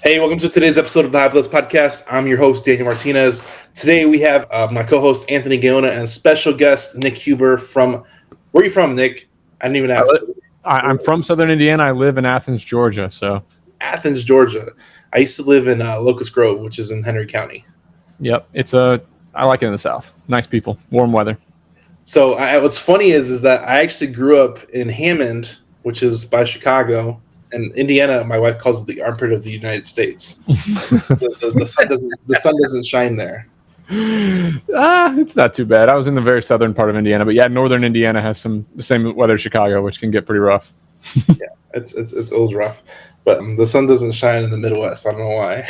Hey, welcome to today's episode of the Hive List Podcast. I'm your host, Daniel Martinez. Today we have my co-host, Anthony Gaona, and special guest, Nick Huber from... Where are you from, Nick? I didn't even ask. I'm from Southern Indiana. I live in Athens, Georgia. Athens, Georgia. I used to live in Locust Grove, which is in Henry County. Yep. I like it in the South. Nice people, warm weather. So what's funny is that I actually grew up in Hammond, which is by Chicago. And Indiana, my wife calls it the armpit of the United States. the sun doesn't shine there. It's not too bad. I was in the very southern part of Indiana, but yeah, northern Indiana has the same weather as Chicago, which can get pretty rough. Yeah, it's always rough. But the sun doesn't shine in the Midwest. I don't know why.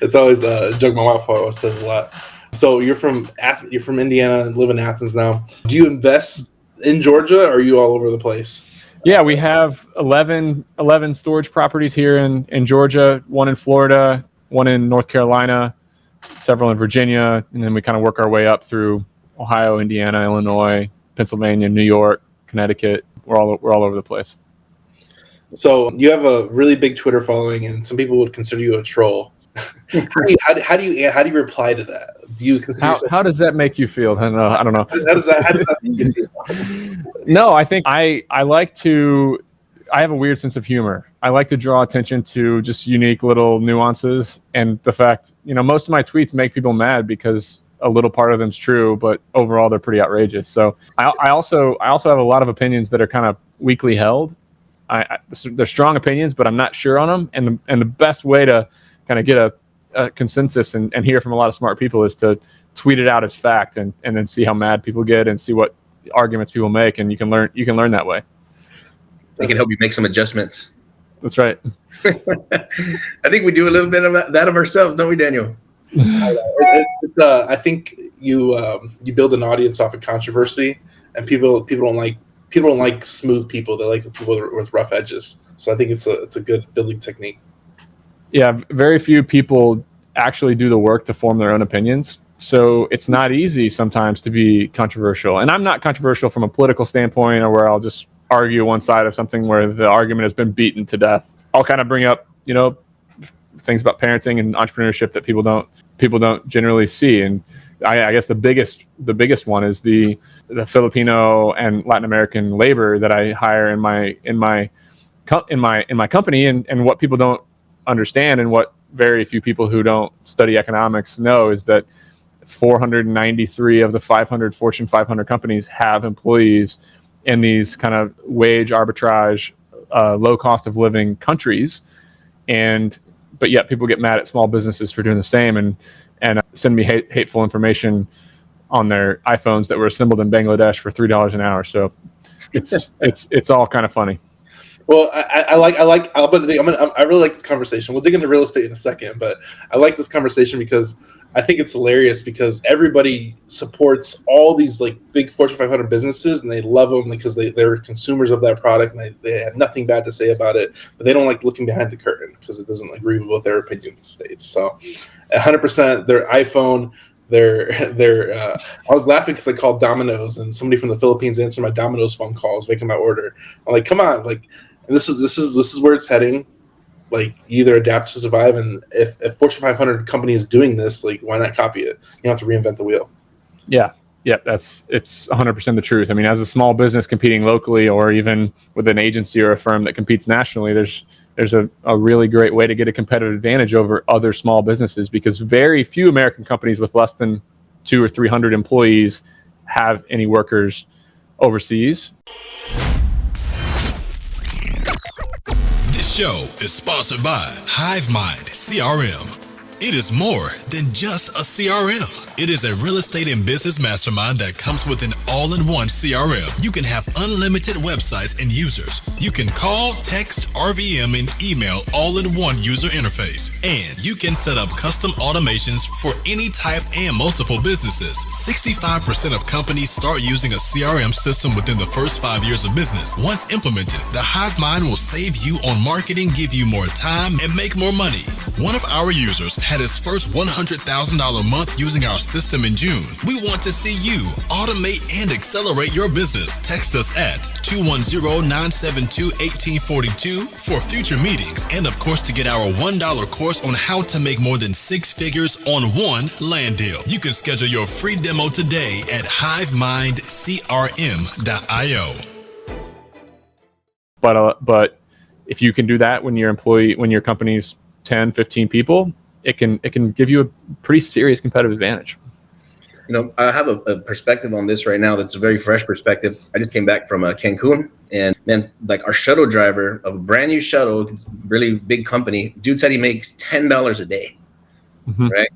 It's always a joke my wife always says a lot. So you're from Indiana and live in Athens now. Do you invest in Georgia, or are you all over the place? Yeah, we have 11 storage properties here in Georgia, one in Florida, one in North Carolina, several in Virginia, and then we kind of work our way up through Ohio, Indiana, Illinois, Pennsylvania, New York, Connecticut. We're all over the place. So you have a really big Twitter following, and some people would consider you a troll. How do you reply to that? Do you consider how does that make you feel? I don't know. How does that make you feel? No, I think I have a weird sense of humor. I like to draw attention to just unique little nuances, and the fact, most of my tweets make people mad because a little part of them's true, but overall they're pretty outrageous. So I also have a lot of opinions that are kind of weakly held. They're strong opinions, but I'm not sure on them. And the best way to kind of get a consensus and hear from a lot of smart people is to tweet it out as fact and then see how mad people get and see what arguments people make, and you can learn that way. They can help you make some adjustments. That's right. I think we do a little bit of that of ourselves, don't we, Daniel? I think you build an audience off of controversy, and people don't like smooth people. They like the people with rough edges. So I think it's a good building technique. Yeah, very few people actually do the work to form their own opinions. So it's not easy sometimes to be controversial. And I'm not controversial from a political standpoint, or where I'll just argue one side of something where the argument has been beaten to death. I'll kind of bring up, things about parenting and entrepreneurship that people don't generally see. And I guess the biggest one is the Filipino and Latin American labor that I hire in my company, and what people don't understand, and what very few people who don't study economics know, is that 493 of the 500 Fortune 500 companies have employees in these kind of wage arbitrage, low cost of living countries, but yet people get mad at small businesses for doing the same and send me hateful information on their iPhones that were assembled in Bangladesh for $3 an hour. So it's all kind of funny. Well, I really like this conversation. We'll dig into real estate in a second, but I like this conversation because I think it's hilarious, because everybody supports all these like big Fortune 500 businesses, and they love them because they're consumers of that product, and they have nothing bad to say about it, but they don't like looking behind the curtain because it doesn't agree with what their opinion states. So 100% their iPhone, I was laughing because I called Domino's, and somebody from the Philippines answered my Domino's phone call. I was making my order. I'm like, come on, like, this is where it's heading. Like, you either adapt to survive, and if Fortune 500 company is doing this, like, why not copy it? You don't have to reinvent the wheel. Yeah, it's 100% the truth. I mean, as a small business competing locally, or even with an agency or a firm that competes nationally, there's a really great way to get a competitive advantage over other small businesses, because very few American companies with less than 200 or 300 employees have any workers overseas. This show is sponsored by HiveMind CRM. It is more than just a CRM. It is a real estate and business mastermind that comes with an all-in-one CRM. You can have unlimited websites and users. You can call, text, RVM, and email all in one user interface. And you can set up custom automations for any type and multiple businesses. 65% of companies start using a CRM system within the first 5 years of business. Once implemented, the HiveMind will save you on marketing, give you more time, and make more money. One of our users had his first $100,000 month using our system in June. We want to see you automate and accelerate your business. Text us at 210-972-1842 for future meetings, and of course to get our $1 course on how to make more than 6 figures on one land deal. You can schedule your free demo today at hivemindcrm.io. But if you can do that when your company's 10, 15 people, it can give you a pretty serious competitive advantage. You know, I have a perspective on this right now that's a very fresh perspective. I just came back from Cancun, and man, like our shuttle driver of a brand new shuttle, really big company, dude said he makes $10 a day, right?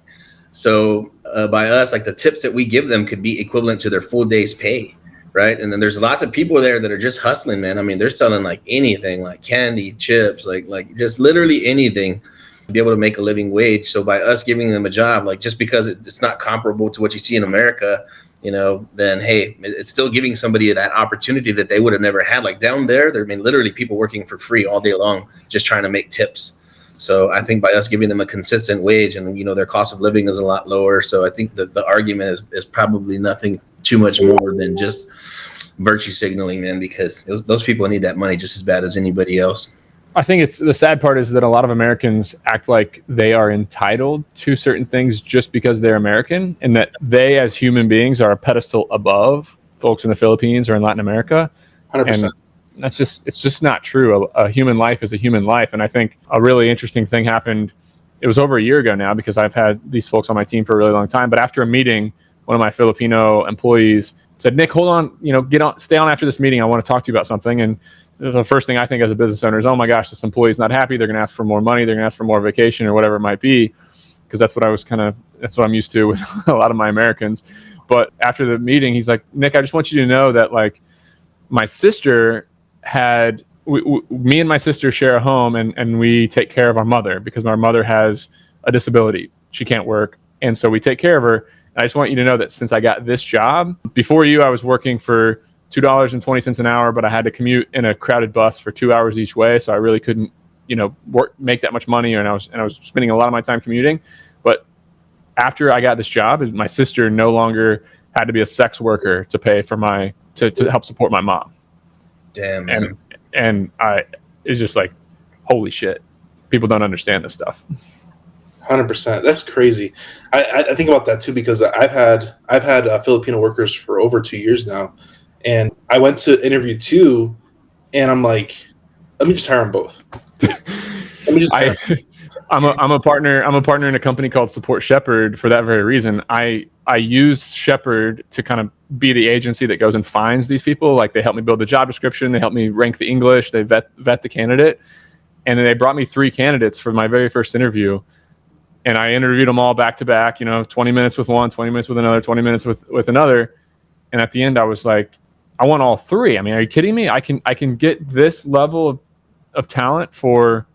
So by us, like the tips that we give them could be equivalent to their full day's pay, right? And then there's lots of people there that are just hustling, man. I mean, they're selling like anything, like candy, chips, like just literally anything to be able to make a living wage. So by us giving them a job, like just because it's not comparable to what you see in America, you know, then hey, it's still giving somebody that opportunity that they would have never had. Like down there, I mean, literally people working for free all day long, just trying to make tips. So I think by us giving them a consistent wage, and you know, their cost of living is a lot lower. So I think that the argument is probably nothing too much more than just virtue signaling, man, because those people need that money just as bad as anybody else. I think it's the sad part is that a lot of Americans act like they are entitled to certain things just because they're American, and that they as human beings are a pedestal above folks in the Philippines or in Latin America. 100%. And it's just not true. A human life is a human life. And I think a really interesting thing happened. It was over a year ago now, because I've had these folks on my team for a really long time. But after a meeting, one of my Filipino employees said, "Nick, hold on, stay on after this meeting. I want to talk to you about something." And the first thing I think as a business owner is, oh my gosh, this employee's not happy. They're going to ask for more money. They're going to ask for more vacation or whatever it might be, because that's what I'm used to with a lot of my Americans. But after the meeting, he's like, "Nick, I just want you to know that like my sister me and my sister share a home, and we take care of our mother because our mother has a disability. She can't work. And so we take care of her. And I just want you to know that since I got this job, before you, I was working for $2.20 an hour, but I had to commute in a crowded bus for 2 hours each way. So I really couldn't, make that much money. And I was spending a lot of my time commuting. But after I got this job, my sister no longer had to be a sex worker to pay for to help support my mom." Damn, man. And it's just like, holy shit, people don't understand this stuff. 100%. That's crazy. I think about that too, because I've had Filipino workers for over 2 years now, and I went to interview 2, and I'm like, let me just hire them both. I'm a partner in a company called Support Shepherd for that very reason. I use Shepherd to kind of be the agency that goes and finds these people. Like, they help me build the job description, they help me rank the English, they vet the candidate. And then they brought me 3 candidates for my very first interview. And I interviewed them all back to back, 20 minutes with one, 20 minutes with another, 20 minutes with another. And at the end I was like, I want all 3. I mean, are you kidding me? I can get this level of talent for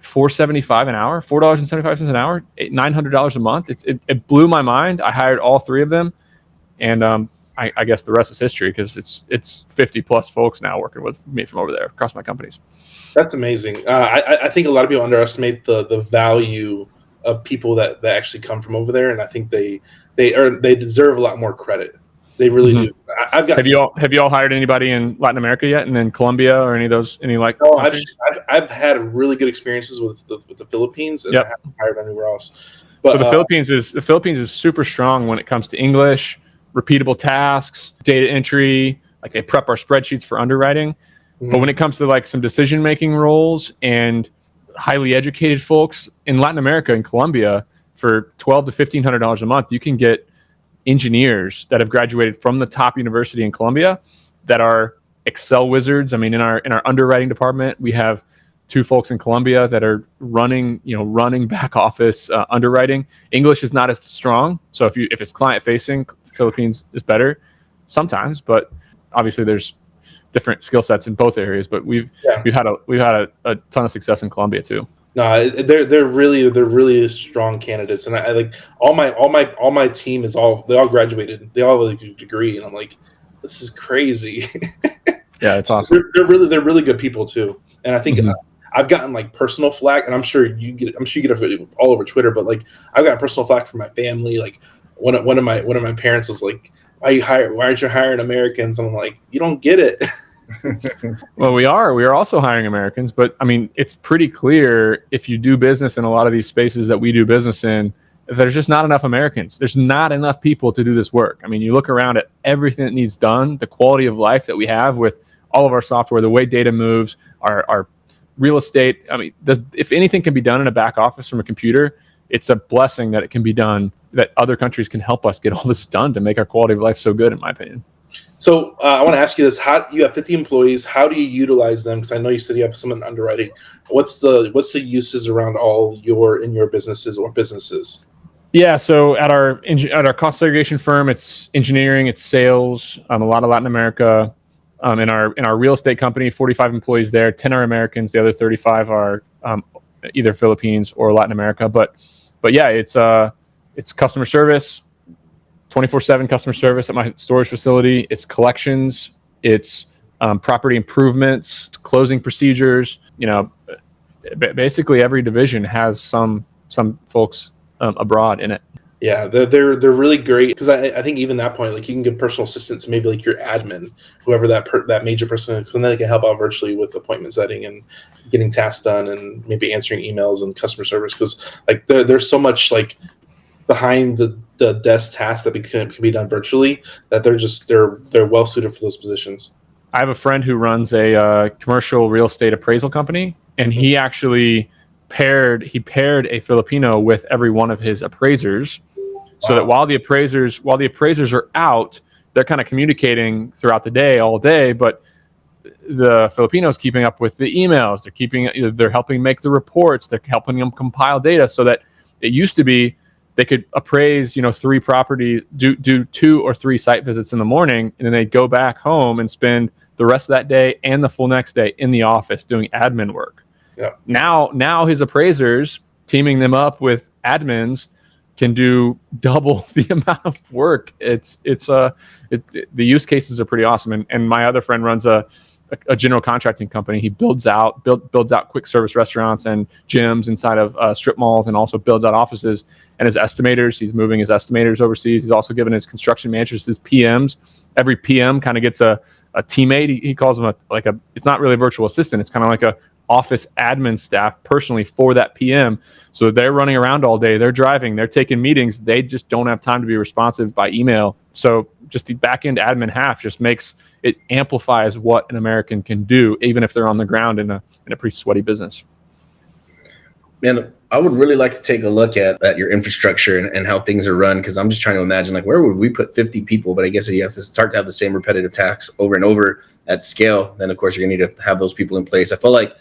$4.75 an hour, $4.75 an hour, $900 a month. It blew my mind. I hired all 3 of them, and I guess the rest is history, because it's 50 plus folks now working with me from over there across my companies. That's amazing. I think a lot of people underestimate the value of people that actually come from over there, and I think they deserve a lot more credit. They really do. Have you all hired anybody in Latin America yet, and then Colombia or any of those? No, I've had really good experiences with the Philippines, and I haven't hired anywhere else. But, so the Philippines is super strong when it comes to English, repeatable tasks, data entry. Like, they prep our spreadsheets for underwriting. But when it comes to like some decision making roles and highly educated folks in Latin America and Colombia, for $1,200 to $1,500 a month, you can get engineers that have graduated from the top university in Colombia that are Excel wizards. I mean, in our underwriting department, we have 2 folks in Colombia that are running back office underwriting. English is not as strong, so if it's client facing, Philippines is better sometimes, but obviously there's different skill sets in both areas. But we've had a ton of success in Colombia too. No, they're really strong candidates, and I like all my team they all graduated. They all have a degree, and I'm like, this is crazy. Yeah, it's awesome. They're really good people too, and I think I've gotten like personal flack, and I'm sure you get it all over Twitter, but like I've gotten personal flack from my family. Like one of my parents was like, why aren't you hiring Americans? And I'm like, you don't get it. Well, we are also hiring Americans, but I mean, it's pretty clear if you do business in a lot of these spaces that we do business in, there's just not enough Americans. There's not enough people to do this work. I mean, you look around at everything that needs done, the quality of life that we have with all of our software, the way data moves, our real estate. I mean, if anything can be done in a back office from a computer, it's a blessing that it can be done, that other countries can help us get all this done to make our quality of life so good, in my opinion. So I want to ask you this: how you have 50 employees? How do you utilize them? Because I know you said you have some in underwriting. What's the uses around all your businesses or businesses? Yeah, so at our cost segregation firm, it's engineering, it's sales, a lot of Latin America. In our real estate company, 45 employees there, 10 are Americans, the other 35 are either Philippines or Latin America. But yeah, it's customer service, 24/7 customer service at my storage facility. It's collections, it's property improvements, it's closing procedures. Basically every division has some folks abroad in it. Yeah, they're really great, because I think even that point, like you can give personal assistance, maybe like your admin, whoever that major person is, and then they can help out virtually with appointment setting and getting tasks done, and maybe answering emails and customer service, because like there's so much like behind the desk tasks that can be done virtually, that they're well suited for those positions. I have a friend who runs a commercial real estate appraisal company, and he actually paired a Filipino with every one of his appraisers, so that while the appraisers are out, they're kind of communicating throughout the day, all day, but the Filipinos keeping up with the emails, they're helping make the reports, they're helping them compile data, so that it used to be they could appraise 3 properties, do 2 or 3 site visits in the morning, and then they'd go back home and spend the rest of that day and the full next day in the office doing admin work. Yeah. Now his appraisers, teaming them up with admins, can do double the amount of work. The use cases are pretty awesome. And my other friend runs a general contracting company. He builds out quick service restaurants and gyms inside of strip malls, and also builds out offices. And his estimators, he's moving his estimators overseas. He's also given his construction managers, his PMs. Every PM kind of gets a teammate. He calls them it's not really a virtual assistant. It's kind of like a office admin staff personally for that PM. So they're running around all day. They're driving. They're taking meetings. They just don't have time to be responsive by email. So just the back end admin half just amplifies what an American can do, even if they're on the ground in a pretty sweaty business. Man, I would really like to take a look at your infrastructure and how things are run, because I'm just trying to imagine, like, where would we put 50 people? But I guess if you have to start to have the same repetitive tasks over and over at scale, then of course you're going to need to have those people in place. I feel like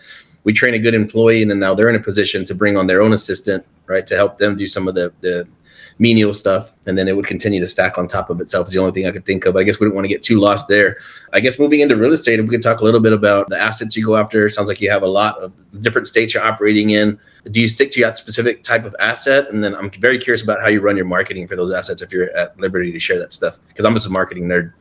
we train a good employee, and then now they're in a position to bring on their own assistant, right, to help them do some of the menial stuff, and then it would continue to stack on top of itself is the only thing I could think of. I guess we don't want to get too lost there. I guess moving into real estate, if we could talk a little bit about the assets you go after. Sounds like you have a lot of different states you're operating in. Do you stick to that specific type of asset? And then I'm very curious about how you run your marketing for those assets, if you're at liberty to share that stuff, because I'm just a marketing nerd.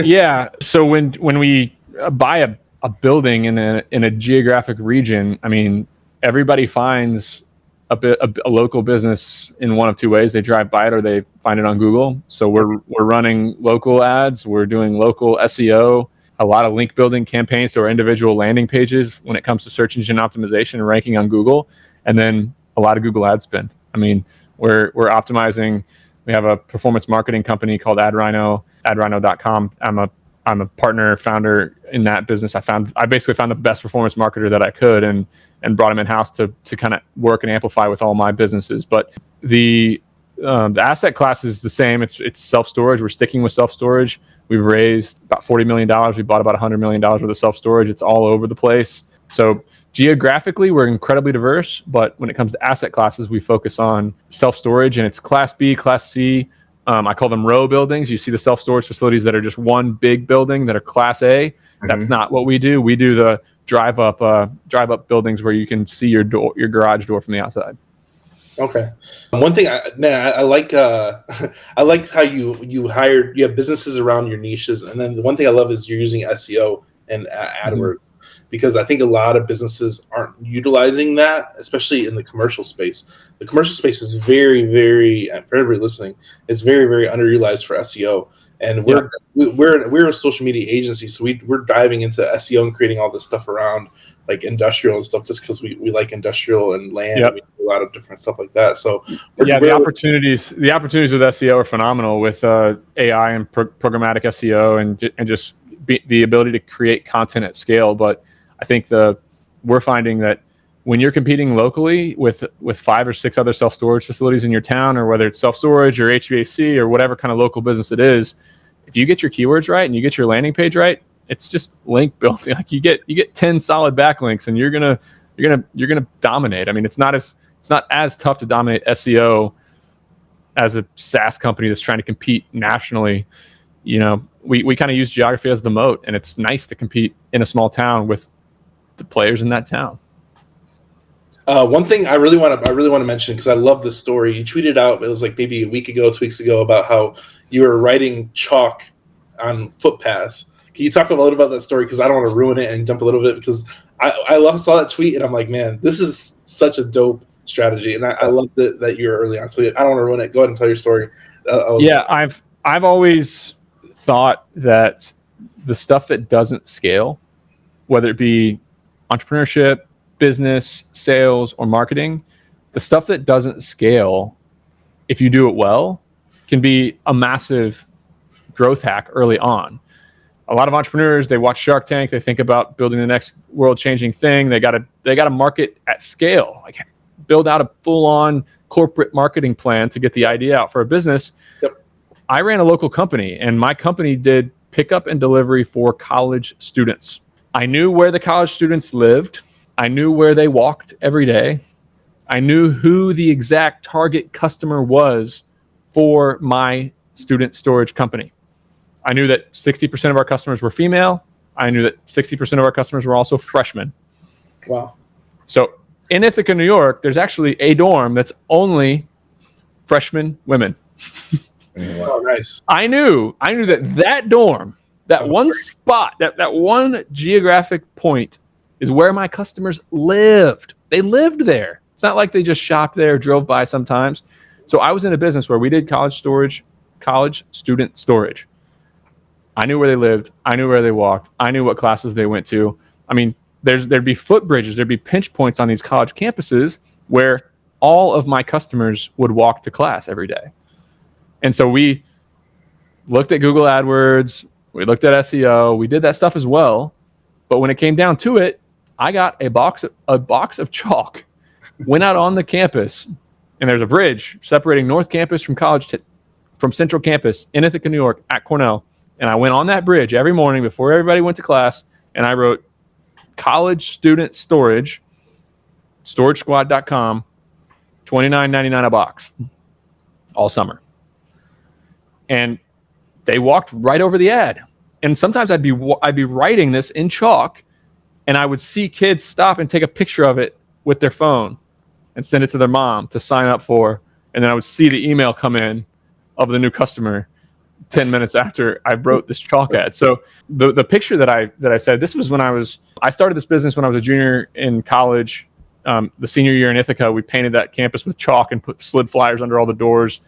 Yeah. So when we buy a building in a geographic region, I mean, everybody finds a local business in one of 2 ways. They drive by it or they find it on Google. So we're running local ads. We're doing local SEO, a lot of link building campaigns to our individual landing pages when it comes to search engine optimization and ranking on Google, and then a lot of Google ad spend. I mean, we're optimizing. We have a performance marketing company called AdRhino, adrhino.com. I'm a partner founder in that business. I basically found the best performance marketer that I could and brought him in house to kind of work and amplify with all my businesses. But the asset class is the same. It's self-storage. We're sticking with self-storage. We've raised about $40 million. We bought about $100 million worth of self-storage. It's all over the place. So geographically, we're incredibly diverse. But when it comes to asset classes, we focus on self-storage, and it's Class B, Class C. I call them row buildings. You see the self-storage facilities that are just one big building that are Class A. Mm-hmm. That's not what we do. We do the drive up buildings where you can see your garage door from the outside. Okay. One thing I like I like how you have businesses around your niches, and then the one thing I love is you're using SEO and AdWords, because I think a lot of businesses aren't utilizing that, especially in the commercial space. The commercial space is very, very, for everybody listening, it's very, very underutilized for SEO. And we're a social media agency, so we're diving into SEO and creating all this stuff around like industrial and stuff, just because we like industrial and land. Yep. We do a lot of different stuff like that. So the opportunities with SEO are phenomenal with AI and programmatic SEO and just the ability to create content at scale. But I think we're finding that when you're competing locally with 5 or 6 other self-storage facilities in your town, or whether it's self-storage or HVAC or whatever kind of local business it is, if you get your keywords right and you get your landing page right, it's just link building. Like you get 10 solid backlinks and you're gonna dominate. I mean, it's not as tough to dominate SEO as a SaaS company that's trying to compete nationally. You know, we kind of use geography as the moat, and it's nice to compete in a small town with the players in that town. One thing I really want to mention, because I love this story. You tweeted out, it was like maybe a week ago, 2 weeks ago, about how you were writing chalk on footpaths. Can you talk a little about that story? Because I don't want to ruin it and jump a little bit, because I saw that tweet and I'm like, man, this is such a dope strategy, and I love that you're early on. So I don't want to ruin it. Go ahead and tell your story. I've always thought that the stuff that doesn't scale, whether it be entrepreneurship, business, sales, or marketing, the stuff that doesn't scale, if you do it well, can be a massive growth hack early on. A lot of entrepreneurs, they watch Shark Tank, they think about building the next world-changing thing. They got to market at scale, like build out a full-on corporate marketing plan to get the idea out for a business. Yep. I ran a local company, and my company did pickup and delivery for college students. I knew where the college students lived. I knew where they walked every day. I knew who the exact target customer was for my student storage company. I knew that 60% of our customers were female. I knew that 60% of our customers were also freshmen. Wow. So in Ithaca, New York, there's actually a dorm that's only freshman women. Oh, nice. I knew that dorm, that one spot, that one geographic point is where my customers lived. They lived there. It's not like they just shopped there, drove by sometimes. So I was in a business where we did college student storage. I knew where they lived. I knew where they walked. I knew what classes they went to. I mean, there'd be footbridges. There'd be pinch points on these college campuses where all of my customers would walk to class every day. And so we looked at Google AdWords. We looked at SEO. We did that stuff as well. But when it came down to it, I got a box of chalk, went out on the campus, and there's a bridge separating North Campus from Central Campus in Ithaca, New York, at Cornell. And I went on that bridge every morning before everybody went to class, and I wrote college student storage, storagesquad.com, $29.99 a box, all summer. And they walked right over the ad. And sometimes I'd be writing this in chalk, and I would see kids stop and take a picture of it with their phone and send it to their mom to sign up for. And then I would see the email come in of the new customer 10 minutes after I wrote this chalk ad. So the picture that I said, this was when I started this business when I was a junior in college. The senior year in Ithaca, we painted that campus with chalk and slid flyers under all the doors.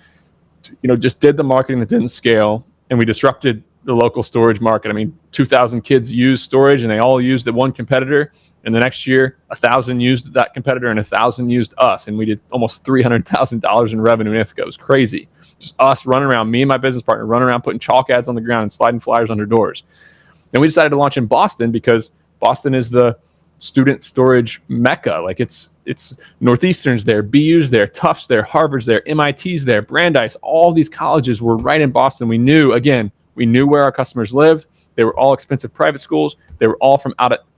Just did the marketing that didn't scale, and we disrupted the local storage market. I mean, 2,000 kids used storage, and they all used the one competitor. And the next year, 1,000 used that competitor, and 1,000 used us. And we did almost $300,000 in revenue in Ithaca. It was crazy. Just us running around, me and my business partner running around, putting chalk ads on the ground and sliding flyers under doors. Then we decided to launch in Boston because Boston is the student storage mecca. Like it's Northeastern's there, BU's there, Tufts there, Harvard's there, MIT's there, Brandeis. All these colleges were right in Boston. We knew where our customers lived. They were all expensive private schools. They were all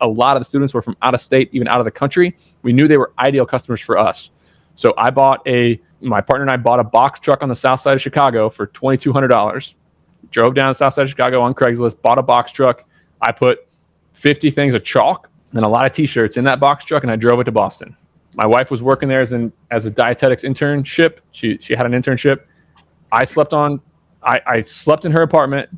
a lot of the students were from out of state, even out of the country. We knew they were ideal customers for us. So my partner and I bought a box truck on the south side of Chicago for $2,200. Drove down the south side of Chicago on Craigslist, bought a box truck. I put 50 things of chalk and a lot of t-shirts in that box truck, and I drove it to Boston. My wife was working there as a dietetics internship. She had an internship. I slept in her apartment,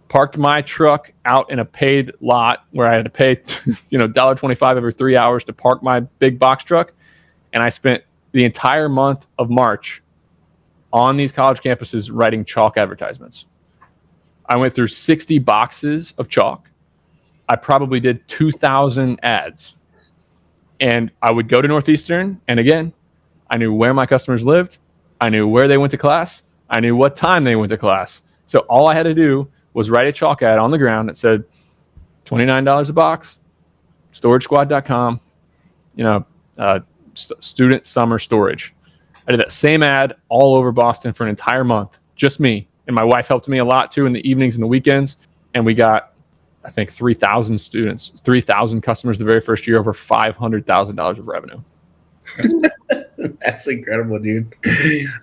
parked my truck out in a paid lot where I had to pay, $1.25 every 3 hours to park my big box truck. And I spent the entire month of March on these college campuses writing chalk advertisements. I went through 60 boxes of chalk. I probably did 2,000 ads. And I would go to Northeastern, and again, I knew where my customers lived. I knew where they went to class. I knew what time they went to class. So all I had to do was write a chalk ad on the ground that said $29 a box, storagesquad.com, student summer storage. I did that same ad all over Boston for an entire month, just me. And my wife helped me a lot too in the evenings and the weekends. And we got, I think, 3,000 students, 3,000 customers the very first year, over $500,000 of revenue. That's incredible, dude.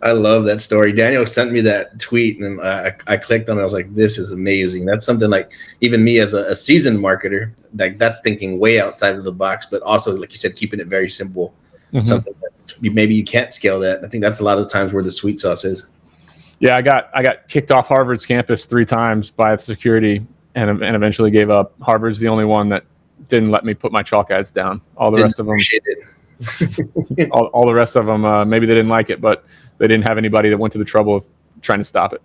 I love that story. Daniel sent me that tweet, and I clicked on it. I was like, this is amazing. That's something like even me as a seasoned marketer, like that's thinking way outside of the box, but also, like you said, keeping it very simple. Mm-hmm. Something that maybe you can't scale that. I think that's a lot of the times where the sweet sauce is. Yeah, I got kicked off Harvard's campus 3 times by security and eventually gave up. Harvard's the only one that didn't let me put my chalk ads down. All the rest of them, all the rest of them, maybe they didn't like it, but they didn't have anybody that went to the trouble of trying to stop it.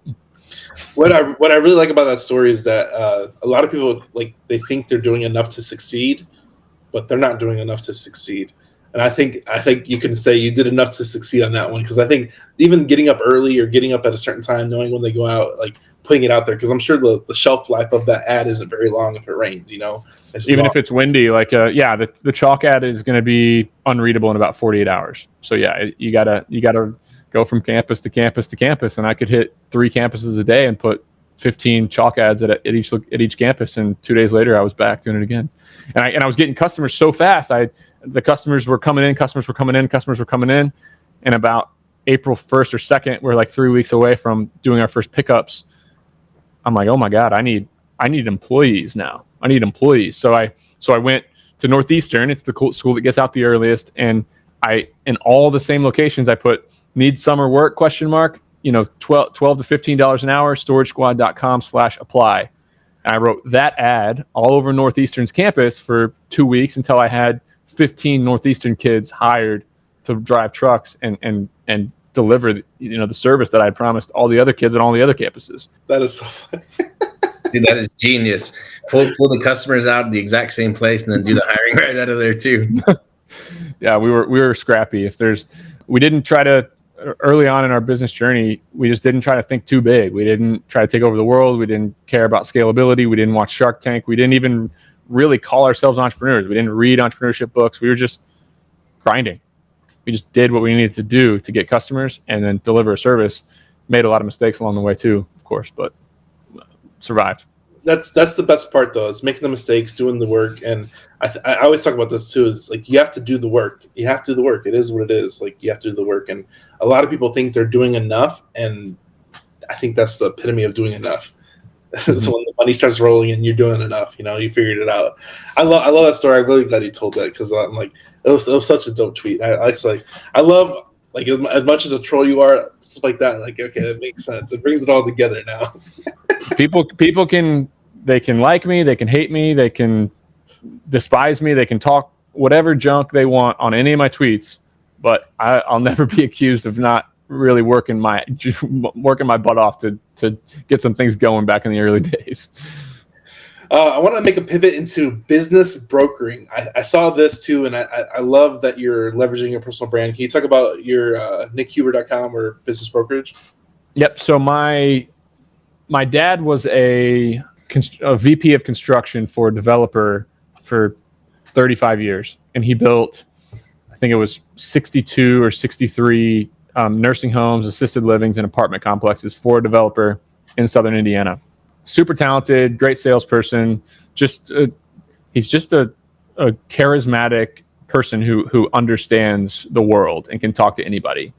What I really like about that story is that a lot of people, like, they think they're doing enough to succeed, but they're not doing enough to succeed. And I think you can say you did enough to succeed on that one, because I think even getting up early or getting up at a certain time, knowing when they go out, like putting it out there, because I'm sure the shelf life of that ad isn't very long if it rains, Even if it's windy, like the chalk ad is going to be unreadable in about 48 hours. So yeah, you gotta go from campus to campus to campus, and I could hit 3 campuses a day and put 15 chalk ads at each campus, and 2 days later I was back doing it again. And I was getting customers so fast. The customers were coming in, and about April 1st or 2nd, we're like 3 weeks away from doing our first pickups. I'm like, oh my God, I need employees now. I need employees. So I went to Northeastern. It's the school that gets out the earliest. And in all the same locations, I put need summer work, ? 12 to $15 an hour, storagesquad.com/apply. And I wrote that ad all over Northeastern's campus for 2 weeks until I had 15 Northeastern kids hired to drive trucks and deliver the service that I promised all the other kids at all the other campuses. That is so funny. Dude, that is genius. Pull the customers out of the exact same place and then do the hiring right out of there too. Yeah, we were scrappy. We didn't try to, early on in our business journey, we just didn't try to think too big. We didn't try to take over the world. We didn't care about scalability. We didn't watch Shark Tank. We didn't even really call ourselves entrepreneurs. We didn't read entrepreneurship books. We were just grinding. We just did what we needed to do to get customers and then deliver a service. Made a lot of mistakes along the way too, of course, but survived. That's the best part, though, is making the mistakes, doing the work. And I always talk about this too, is like, you have to do the work. You have to do the work. It is what it is. Like, you have to do the work. And a lot of people think they're doing enough, and I think that's the epitome of doing enough. Mm-hmm. So when the money starts rolling and you're doing enough, you figured it out. I love that story. I'm really glad you told that, because I'm like, it was such a dope tweet. I love, like, as much as a troll you are, stuff like that. Like, okay, that makes sense. It brings it all together now. People can like me, they can hate me, they can despise me, they can talk whatever junk they want on any of my tweets, but I'll never be accused of not really working my butt off to get some things going back in the early days. I want to make a pivot into business brokering. I saw this too, and I love that you're leveraging your personal brand. Can you talk about your nickhuber.com or business brokerage? Yep. So my dad was a VP of construction for a developer for 35 years, and he built, I think it was 62 or 63 nursing homes, assisted livings, and apartment complexes for a developer in Southern Indiana. Super talented, great salesperson. He's just a charismatic person who understands the world and can talk to anybody.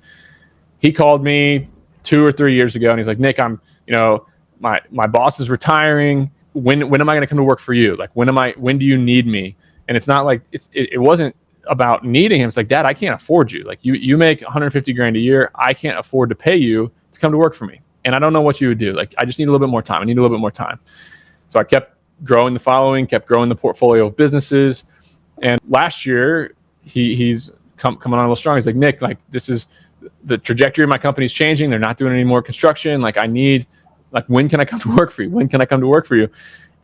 He called me 2 or 3 years ago, and he's like, Nick, my boss is retiring. When am I going to come to work for you? Like, when do you need me? And it's not like it wasn't about needing him. It's like, Dad, I can't afford you. Like, you make $150,000 a year. I can't afford to pay you to come to work for me. and I don't know what you would do. Like, I just need a little bit more time. I need a little bit more time. So I kept growing the following, kept growing the portfolio of businesses. And last year, he's coming on a little strong. He's like, Nick, like, this is the trajectory of my company's changing. They're not doing any more construction. Like, when can I come to work for you? When can I come to work for you?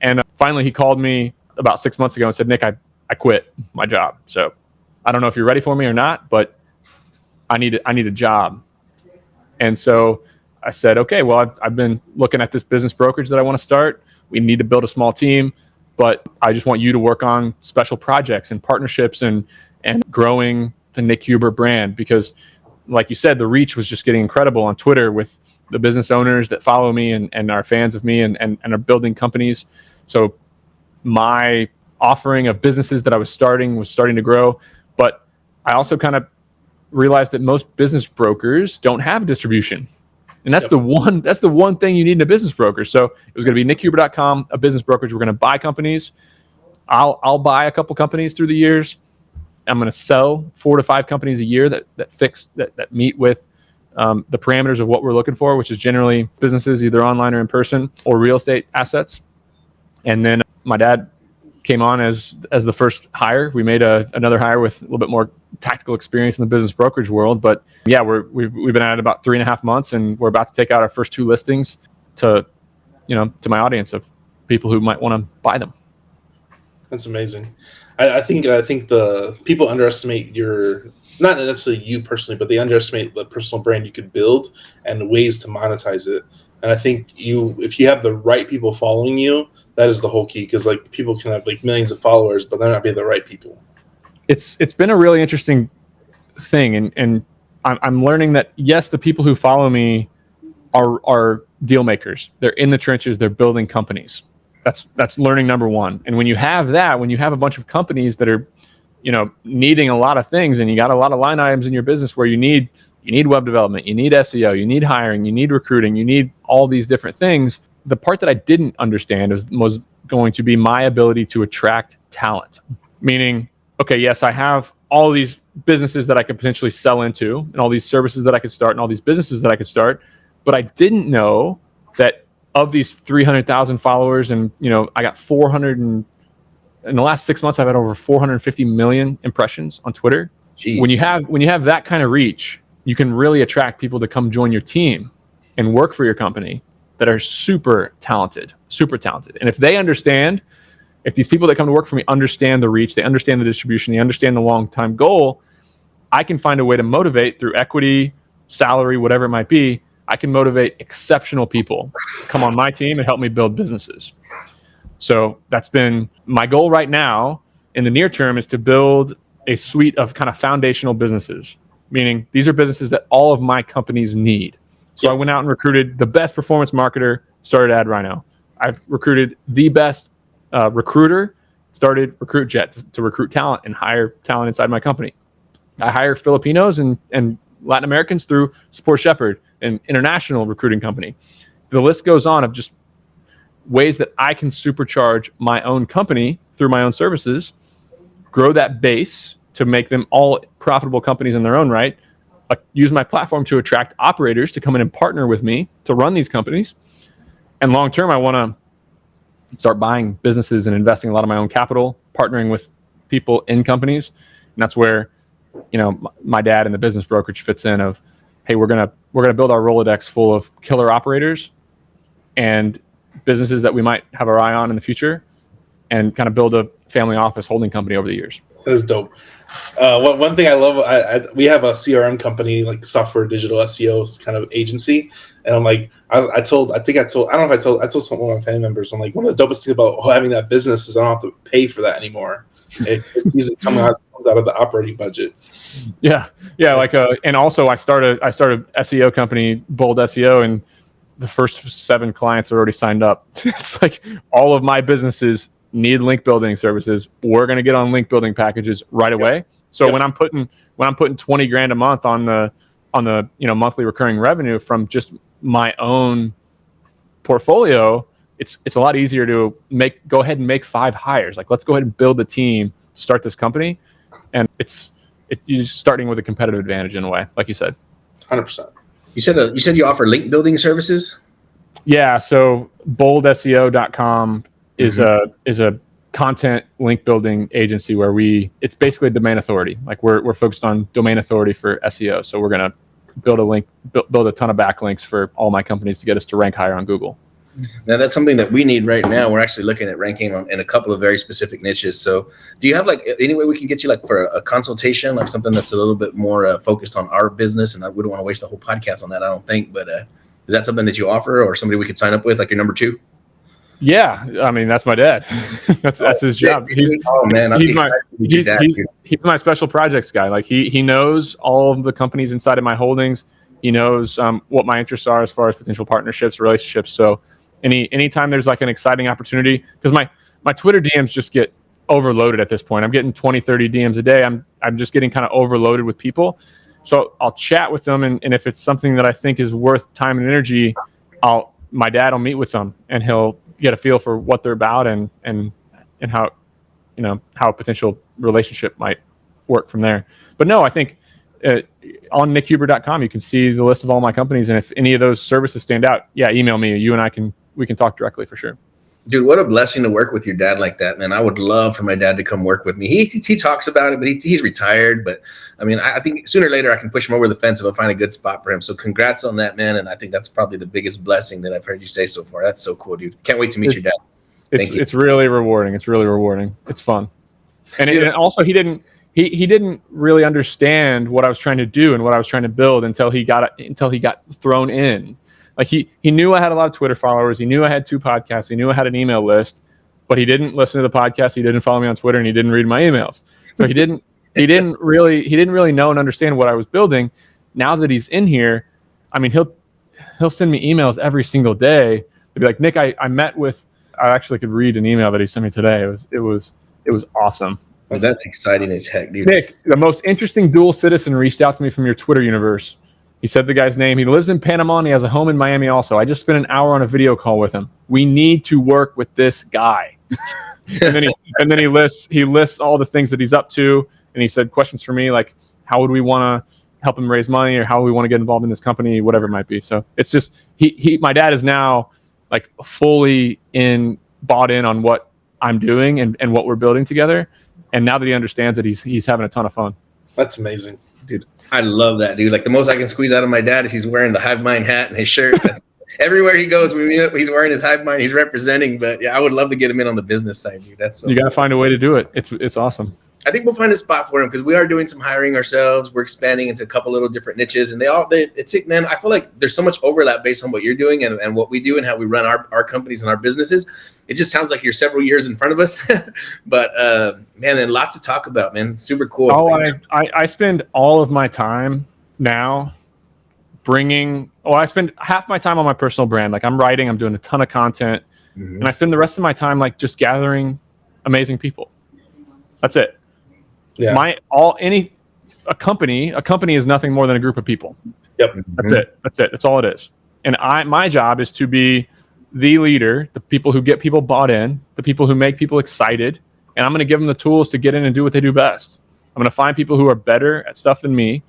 And finally, he called me about 6 months ago and said, Nick, I quit my job. So I don't know if you're ready for me or not, but I need a job. And so I said, okay, well, I've been looking at this business brokerage that I want to start. We need to build a small team, but I just want you to work on special projects and partnerships and growing the Nick Huber brand, because like you said, the reach was just getting incredible on Twitter with the business owners that follow me and are fans of me and are building companies. So my offering of businesses that I was starting to grow, but I also kind of realized that most business brokers don't have distribution. And that's the one thing you need in a business broker. So it was going to be nickhuber.com, a business brokerage. We're going to buy companies. I'll buy a couple companies through the years. I'm going to sell 4 to 5 companies a year that meet with the parameters of what we're looking for, which is generally businesses either online or in person, or real estate assets. And then my dad came on as the first hire. We made another hire with a little bit more tactical experience in the business brokerage world. But yeah, we've been at it about 3.5 months, and we're about to take out our first 2 listings to my audience of people who might want to buy them. That's amazing. I think the people underestimate not necessarily you personally, but they underestimate the personal brand you could build and the ways to monetize it. And I think if you have the right people following you, that is the whole key. Because like, people can have like millions of followers, but they're not being the right people. It's been a really interesting thing, and I'm learning that yes, the people who follow me are deal makers. They're in the trenches. They're building companies. That's learning number one. And when you have a bunch of companies that are, needing a lot of things, and you got a lot of line items in your business where you need web development, you need SEO, you need hiring, you need recruiting, you need all these different things. The part that I didn't understand was going to be my ability to attract talent. Meaning, okay, yes, I have all these businesses that I could potentially sell into, and all these services that I could start, and all these businesses that I could start, but I didn't know that of these 300,000 followers, and I got 400, and in the last 6 months, I've had over 450 million impressions on Twitter. Jeez. When you have that kind of reach, you can really attract people to come join your team and work for your company that are super talented. And if these people that come to work for me understand the reach, they understand the distribution, they understand the long-time goal, I can find a way to motivate through equity, salary, whatever it might be. I can motivate exceptional people to come on my team and help me build businesses. So that's been my goal right now in the near term, is to build a suite of kind of foundational businesses, meaning these are businesses that all of my companies need. So I went out and recruited the best performance marketer, started AdRhino. I've recruited the best recruiter, started RecruitJet to recruit talent and hire talent inside my company. I hire Filipinos and Latin Americans through Support Shepherd, an international recruiting company. The list goes on of just ways that I can supercharge my own company through my own services, grow that base to make them all profitable companies in their own right, use my platform to attract operators to come in and partner with me to run these companies. And long term, I want to start buying businesses and investing a lot of my own capital, partnering with people in companies. And that's where, my dad and the business brokerage fits in of, hey, we're gonna build our Rolodex full of killer operators and businesses that we might have our eye on in the future, and kind of build a family office holding company over the years. That's dope. One thing I love, we have a CRM company, like software digital SEO kind of agency, and I'm like, I told one of my family members, I'm like, one of the dopest things about having that business is I don't have to pay for that anymore. It usually comes out of the operating budget. Yeah. And also I started SEO company, Bold SEO, and the first 7 clients are already signed up. It's like, all of my businesses need link building services. We're going to get on link building packages right away. So when I'm putting $20,000 a month on the monthly recurring revenue from just my own portfolio, it's a lot easier to go ahead and make 5 hires. Like, let's go ahead and build the team to start this company. And you're starting with a competitive advantage in a way, like you said. 100%. You said you offer link building services? Yeah, so boldseo.com is a content link building agency where it's basically domain authority. Like we're focused on domain authority for SEO. So we're going to build a ton of backlinks for all my companies to get us to rank higher on Google. Now that's something that we need right now. We're actually looking at ranking in a couple of very specific niches. So do you have like any way we can get you like for a consultation, like something that's a little bit more focused on our business? And we don't want to waste the whole podcast on that, I don't think, but is that something that you offer or somebody we could sign up with, like your number 2? Yeah, I mean that's my dad. that's his job. He's my special projects guy. Like he knows all of the companies inside of my holdings. He knows what my interests are as far as potential partnerships, relationships. So anytime there's like an exciting opportunity, because my Twitter DMs just get overloaded at this point. I'm getting 20, 30 DMs a day. I'm just getting kind of overloaded with people. So I'll chat with them, and if it's something that I think is worth time and energy, my dad will meet with them, and he'll get a feel for what they're about and how how a potential relationship might work from there. But no, I think on nickhuber.com you can see the list of all my companies, and if any of those services stand out, email me. You and we can talk directly for sure. Dude, what a blessing to work with your dad like that, man. I would love for my dad to come work with me. He talks about it, but he's retired. But I mean, I think sooner or later I can push him over the fence if I find a good spot for him. So congrats on that, man. And I think that's probably the biggest blessing that I've heard you say so far. That's so cool, dude. Can't wait to meet your dad. Thank you. It's really rewarding. It's fun. And also he didn't really understand what I was trying to do and what I was trying to build until he got thrown in. Like he knew I had a lot of Twitter followers. He knew I had 2 podcasts. He knew I had an email list, but he didn't listen to the podcast. He didn't follow me on Twitter, and he didn't read my emails. So he didn't really know and understand what I was building. Now that he's in here, I mean, he'll send me emails every single day. He'll be like, Nick, I met with. I actually could read an email that he sent me today. It was awesome. Well, that's exciting as heck, dude. Nick, the most interesting dual citizen reached out to me from your Twitter universe. He said the guy's name. He lives in Panama and he has a home in Miami also. I just spent an hour on a video call with him. We need to work with this guy. and then he lists all the things that he's up to. And he said questions for me like, how would we want to help him raise money, or how we want to get involved in this company, whatever it might be. So it's just my dad is now like fully bought in on what I'm doing and what we're building together. And now that he understands it, he's having a ton of fun. That's amazing, dude. I love that, dude. Like the most I can squeeze out of my dad is he's wearing the Hive Mind hat and his shirt. Everywhere he goes, he's wearing his Hive Mind. He's representing. But yeah, I would love to get him in on the business side, dude. That's so you got to find a way to do it. It's awesome. I think we'll find a spot for him because we are doing some hiring ourselves. We're expanding into a couple little different niches, and man, I feel like there's so much overlap based on what you're doing and what we do and how we run our companies and our businesses. It just sounds like you're several years in front of us, but man, and lots to talk about, man. Super cool. I spend all of my time now I spend half my time on my personal brand. Like I'm writing, I'm doing a ton of content, and I spend the rest of my time like just gathering amazing people. That's it. Yeah. A company is nothing more than a group of people. Yep. That's it. That's all it is. And my job is to be the leader, the people who get people bought in, the people who make people excited, and I'm going to give them the tools to get in and do what they do best. I'm going to find people who are better at stuff than me.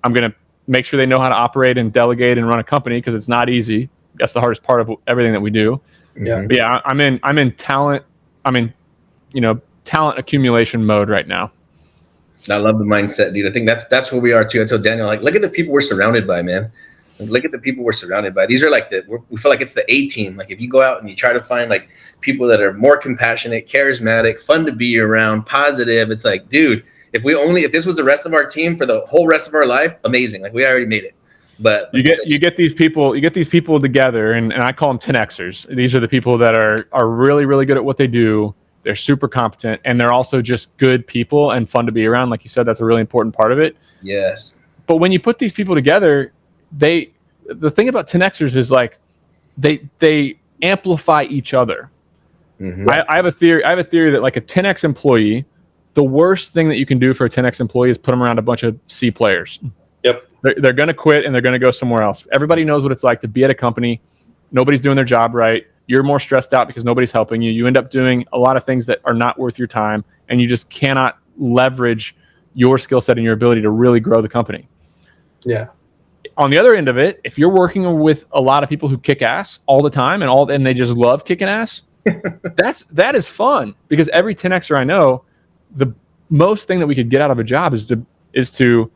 I'm going to make sure they know how to operate and delegate and run a company because it's not easy. That's the hardest part of everything that we do. Yeah. But yeah, I'm in talent. Talent accumulation mode right now. I love the mindset, dude. I think that's where we are too. I told Daniel, like, look at the people we're surrounded by, man. Look at the people we're surrounded by. These are like we feel like it's the A team. Like if you go out and you try to find like people that are more compassionate, charismatic, fun to be around, positive. It's like, dude, if this was the rest of our team for the whole rest of our life, amazing. Like we already made it. But you get these people together, and I call them 10Xers. These are the people that are really, really good at what they do. They're super competent, and they're also just good people and fun to be around. Like you said, that's a really important part of it. Yes. But when you put these people together, the thing about 10Xers is like they amplify each other. Mm-hmm. I have a theory that like a 10X employee, the worst thing that you can do for a 10X employee is put them around a bunch of C players. Yep. They're going to quit and they're going to go somewhere else. Everybody knows what it's like to be at a company. Nobody's doing their job right. You're more stressed out because nobody's helping you. You end up doing a lot of things that are not worth your time, and you just cannot leverage your skill set and your ability to really grow the company. Yeah. on the other end of it, if you're working with a lot of people who kick ass all the time and they just love kicking ass, that is fun, because every 10Xer I know, the most thing that we could get out of a job is to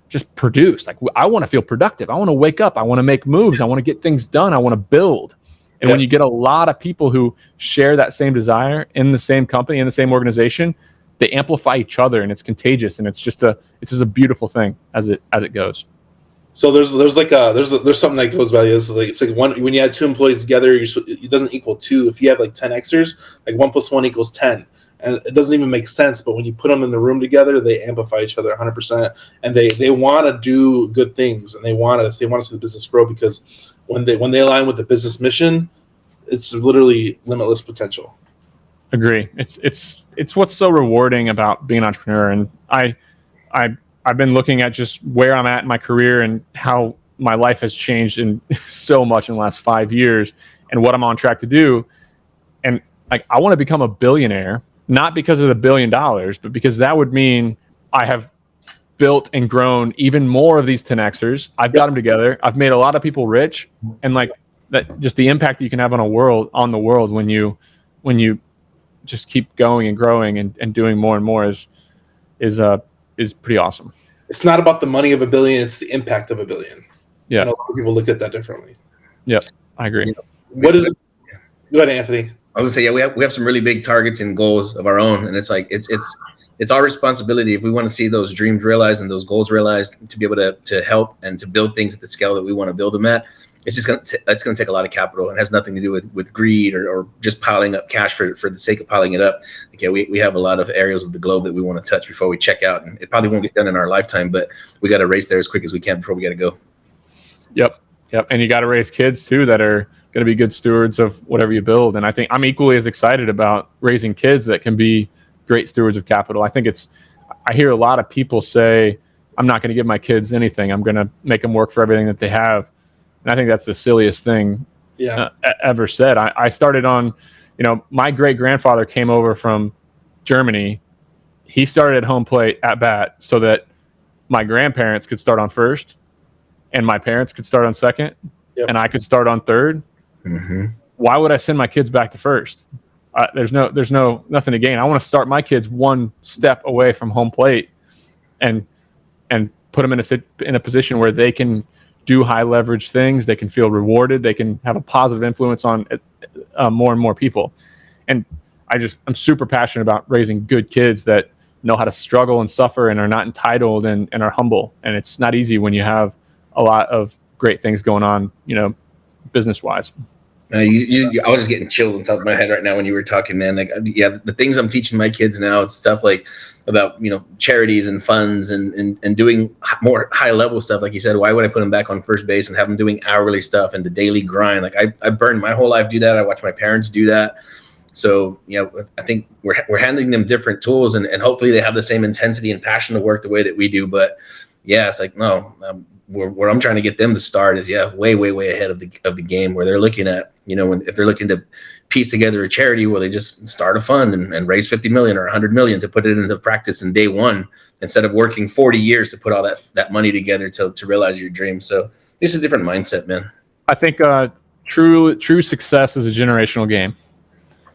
just produce. Like, I want to feel productive. I want to wake up. I want to make moves. I want to get things done. I want to build. And when you get a lot of people who share that same desire in the same company, in the same organization, they amplify each other, and it's contagious, and it's just a beautiful thing as it goes. So there's something that goes by this. It's like one, when you add 2 employees together, it doesn't equal 2. If you have like 10 Xers, like 1 + 1 = 10. And it doesn't even make sense, but when you put them in the room together, they amplify each other 100%, and they want to do good things, and they want to see the business grow, because when they align with the business mission, it's literally limitless potential. Agree. It's what's so rewarding about being an entrepreneur, and I've been looking at just where I'm at in my career and how my life has changed in so much in the last 5 years, and what I'm on track to do, and like, I want to become a billionaire. Not because of the $1 billion, but because that would mean I have built and grown even more of these 10Xers. I've got them together. I've made a lot of people rich, and like that, just the impact that you can have on the world when you just keep going and growing and doing more and more is pretty awesome. It's not about the money of $1 billion; it's the impact of $1 billion. Yeah, and a lot of people look at that differently. Yep, I agree. What is? Go ahead, Anthony. I was gonna say, we have some really big targets and goals of our own, and it's like it's our responsibility, if we want to see those dreams realized and those goals realized, to be able to help and to build things at the scale that we want to build them at. It's just gonna take a lot of capital, and has nothing to do with greed or just piling up cash for the sake of piling it up. Okay, we have a lot of areas of the globe that we want to touch before we check out, and it probably won't get done in our lifetime, but we got to race there as quick as we can before we got to go. Yep, and you got to raise kids too that are going to be good stewards of whatever you build. And I think I'm equally as excited about raising kids that can be great stewards of capital. I hear a lot of people say, I'm not going to give my kids anything. I'm going to make them work for everything that they have. And I think that's the silliest thing ever said. I started on, my great grandfather came over from Germany. He started at home plate at bat so that my grandparents could start on first, and my parents could start on second, and I could start on third. Mm-hmm. Why would I send my kids back to first? There's nothing to gain. I want to start my kids one step away from home plate, and put them in a position where they can do high leverage things. They can feel rewarded. They can have a positive influence on more and more people. And I'm super passionate about raising good kids that know how to struggle and suffer and are not entitled and are humble. And it's not easy when you have a lot of great things going on, business wise. I was just getting chills on top of my head right now when you were talking, man. Like, the things I'm teaching my kids now, it's stuff like about, charities and funds and doing more high level stuff. Like you said, why would I put them back on first base and have them doing hourly stuff and the daily grind? Like, I burned my whole life do that. I watched my parents do that. So, I think we're handing them different tools, and hopefully they have the same intensity and passion to work the way that we do. But yeah, it's like, no, where I'm trying to get them to start is way ahead of the game, where they're looking at, if they're looking to piece together a charity, where they just start a fund and raise 50 million or 100 million to put it into practice in day one, instead of working 40 years to put all that money together to realize your dream. So this is a different mindset, man. I think true success is a generational game.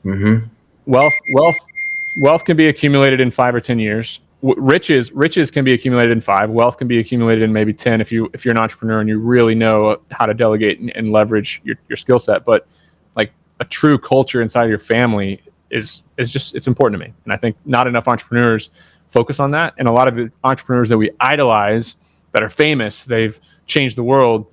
Mm-hmm. Wealth can be accumulated in 5 or 10 years. Riches can be accumulated in 5. Wealth can be accumulated in maybe 10 if you're an entrepreneur and you really know how to delegate and leverage your skill set. But like, a true culture inside of your family is just, it's important to me. And I think not enough entrepreneurs focus on that. And a lot of the entrepreneurs that we idolize that are famous, they've changed the world.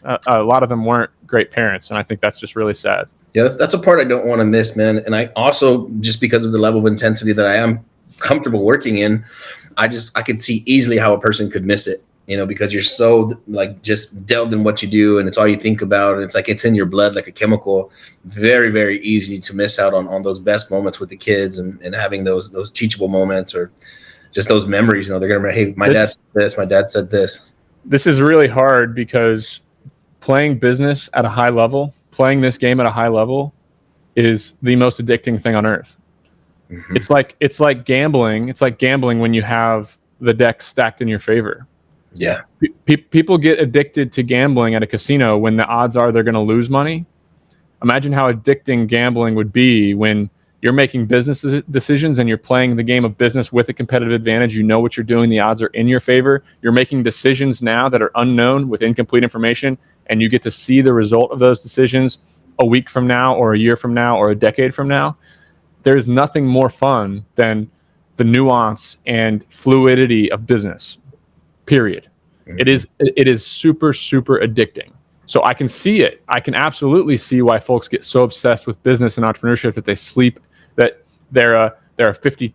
A lot of them weren't great parents, and I think that's just really sad. Yeah, that's a part I don't want to miss, man. And I also, just because of the level of intensity that I am comfortable working in, I could see easily how a person could miss it, because you're so like just delved in what you do, and it's all you think about, and it's like it's in your blood like a chemical. Very, very easy to miss out on those best moments with the kids and having those teachable moments, or just those memories. They're gonna remember, hey, my dad said this, my dad said this. This is really hard, because playing business at a high level, playing this game at a high level, is the most addicting thing on earth. Mm-hmm. It's like gambling. It's like gambling when you have the deck stacked in your favor. Yeah. People get addicted to gambling at a casino when the odds are they're going to lose money. Imagine how addicting gambling would be when you're making business decisions and you're playing the game of business with a competitive advantage. You know what you're doing. The odds are in your favor. You're making decisions now that are unknown with incomplete information, and you get to see the result of those decisions a week from now or a year from now or a decade from now. There's nothing more fun than the nuance and fluidity of business, period. Mm-hmm. It is super, super addicting. So I can see it. I can absolutely see why folks get so obsessed with business and entrepreneurship that they sleep, that they're a 50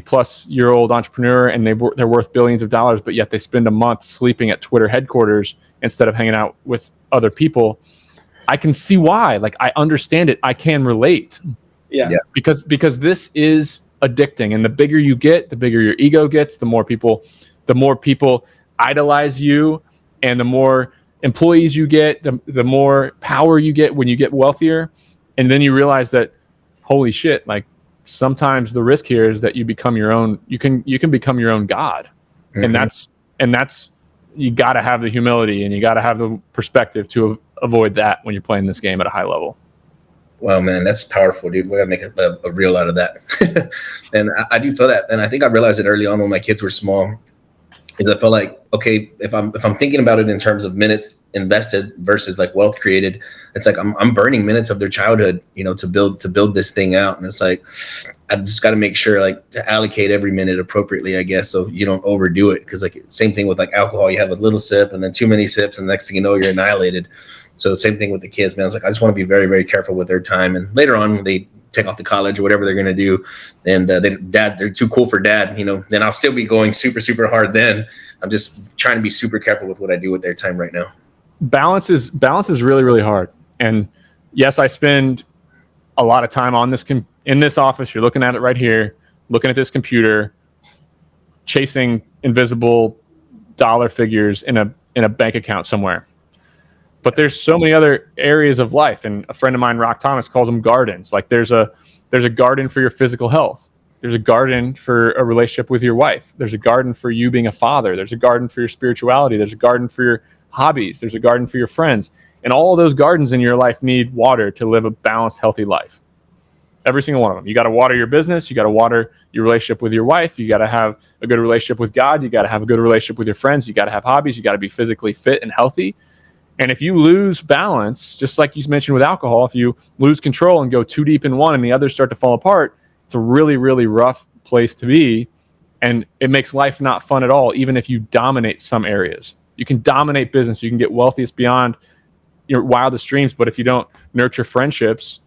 plus year old entrepreneur and they're worth billions of dollars, but yet they spend a month sleeping at Twitter headquarters instead of hanging out with other people. I can see why. Like, I understand it. I can relate. Yeah. Because this is addicting, and the bigger you get, the bigger your ego gets, the more people idolize you, and the more employees you get, the more power you get when you get wealthier. And then you realize that, holy shit, like, sometimes the risk here is that you become your own, you can become your own God. Mm-hmm. And that's you got to have the humility and you got to have the perspective to avoid that when you're playing this game at a high level. Wow, man, that's powerful, dude. We got to make a reel out of that. And I do feel that. And I think I realized it early on when my kids were small, is I felt like, okay, if I'm thinking about it in terms of minutes invested versus like wealth created, it's like I'm burning minutes of their childhood, to build this thing out. And it's like, I've just got to make sure like to allocate every minute appropriately, I guess, so you don't overdo it. Because like same thing with like alcohol, you have a little sip and then too many sips, and the next thing you know, you're annihilated. So same thing with the kids, man. It's like I just want to be very, very careful with their time. And later on, when they take off to college or whatever they're going to do, and they're too cool for dad, then I'll still be going super, super hard then. I'm just trying to be super careful with what I do with their time right now. Balance is really, really hard. And yes, I spend a lot of time on in this office. You're looking at it right here, looking at this computer, chasing invisible dollar figures in a bank account somewhere. But there's so many other areas of life, and a friend of mine, Rock Thomas, calls them gardens. Like there's a garden for your physical health. There's a garden for a relationship with your wife. There's a garden for you being a father. There's a garden for your spirituality. There's a garden for your hobbies. There's a garden for your friends. And all of those gardens in your life need water to live a balanced, healthy life. Every single one of them. You got to water your business. You got to water your relationship with your wife. You got to have a good relationship with God. You got to have a good relationship with your friends. You got to have hobbies. You got to be physically fit and healthy. And if you lose balance, just like you mentioned with alcohol, if you lose control and go too deep in one and the others start to fall apart, it's a really, really rough place to be. And it makes life not fun at all, even if you dominate some areas. You can dominate business. You can get wealthiest beyond your wildest dreams. But if you don't nurture friendships,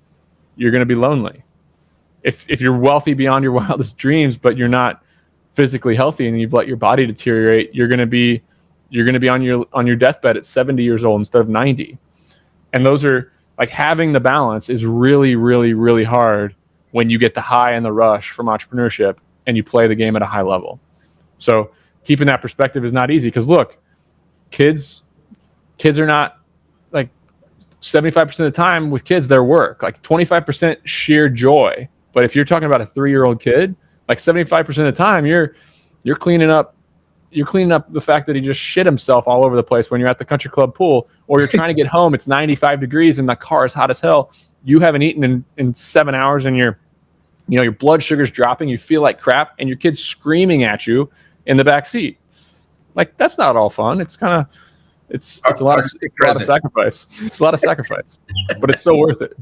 you're going to be lonely. If you're wealthy beyond your wildest dreams, but you're not physically healthy and you've let your body deteriorate, you're going to be on your deathbed at 70 years old instead of 90. And those are like, having the balance is really, really, really hard when you get the high and the rush from entrepreneurship and you play the game at a high level. So keeping that perspective is not easy, because look, kids are not like 75% of the time with kids, their work, like 25% sheer joy. But if you're talking about a 3-year-old kid, like 75% of the time you're cleaning up the fact that he just shit himself all over the place when you're at the country club pool, or you're trying to get home. It's 95 degrees and the car is hot as hell. You haven't eaten in 7 hours and your blood sugar's dropping. You feel like crap, and your kid's screaming at you in the back seat. Like, that's not all fun. It's kind of, it's a lot of sacrifice. It's a lot of sacrifice, but it's so worth it.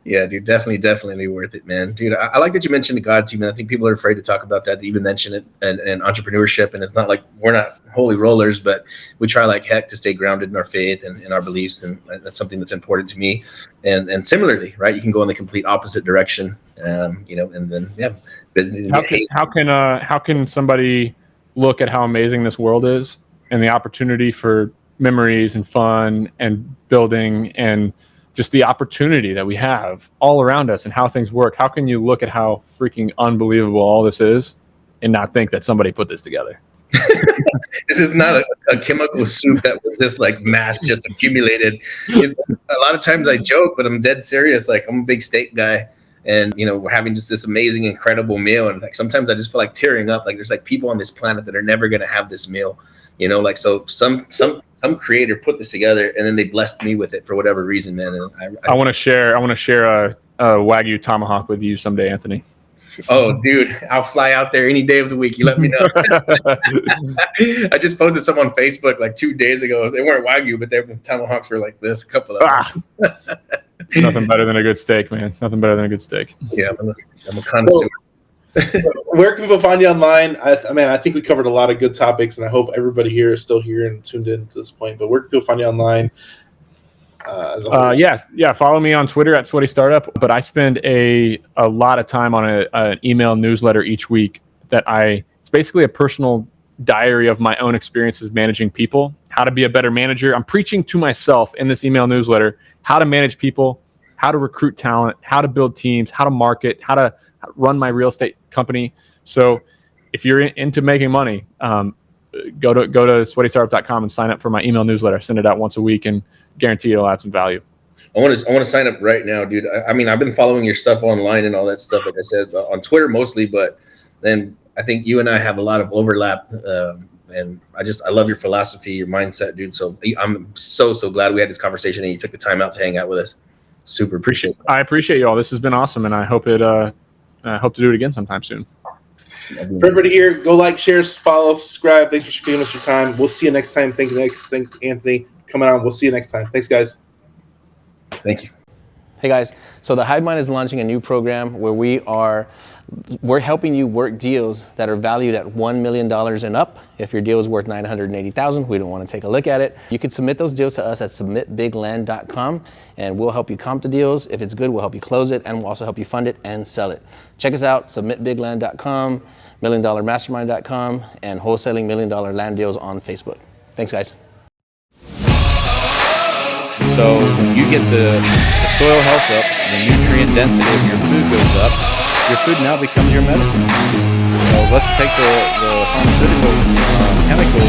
Yeah, dude, definitely worth it, man. Dude, I like that you mentioned the God team, and I think people are afraid to talk about that, to even mention it, and entrepreneurship. And it's not like we're not holy rollers, but we try like heck to stay grounded in our faith and in our beliefs, and that's something that's important to me. And similarly, right, you can go in the complete opposite direction, and then business. How can somebody look at how amazing this world is and the opportunity for memories and fun and building and just the opportunity that we have all around us and how things work? How can you look at how freaking unbelievable all this is and not think that somebody put this together? This is not a chemical soup that was just like mass just accumulated. A lot of times I joke, but I'm dead serious. Like, I'm a big steak guy. and we're having just this amazing, incredible meal. And like sometimes I just feel like tearing up. Like there's like people on this planet that are never gonna have this meal. Like so some creator put this together and then they blessed me with it for whatever reason, man. And I want to share a Wagyu tomahawk with you someday, Anthony. Oh, dude, I'll fly out there any day of the week. You let me know. I just posted some on Facebook like 2 days ago. They weren't Wagyu, but their tomahawks were like this. A couple of them. Nothing better than a good steak, man. Nothing better than a good steak. Yeah, I'm a connoisseur. Where can people find you online? I think we covered a lot of good topics, and I hope everybody here is still here and tuned in to this point. But where can people find you online? Follow me on Twitter at Sweaty Startup. But I spend a lot of time on an email newsletter each week it's basically a personal diary of my own experiences managing people, how to be a better manager. I'm preaching to myself in this email newsletter, how to manage people, how to recruit talent, how to build teams, how to market, how to run my real estate company. So if you're into making money, go to sweatystartup.com and sign up for my email newsletter. I send it out once a week and guarantee it'll add some value. I want to sign up right now, dude. I've been following your stuff online and all that stuff, like I said, on Twitter mostly, but then I think you and I have a lot of overlap. And I love your philosophy, your mindset, dude. So I'm so glad we had this conversation and you took the time out to hang out with us. Super appreciate it. I appreciate you all. This has been awesome. And I hope hope to do it again sometime soon. For everybody here, go like, share, follow, subscribe. Thanks for giving us your time. We'll see you next time. Thank Anthony coming on. We'll see you next time. Thanks, guys. Thank you. Hey guys, so the Hive Mind is launching a new program where we're helping you work deals that are valued at $1 million and up. If your deal is worth $980,000, we don't want to take a look at it. You can submit those deals to us at submitbigland.com and we'll help you comp the deals. If it's good, we'll help you close it and we'll also help you fund it and sell it. Check us out, submitbigland.com, milliondollarmastermind.com, and wholesaling $1 million land deals on Facebook. Thanks, guys. So you get the soil health up, the nutrient density of your food goes up, your food now becomes your medicine. So let's take the pharmaceutical chemical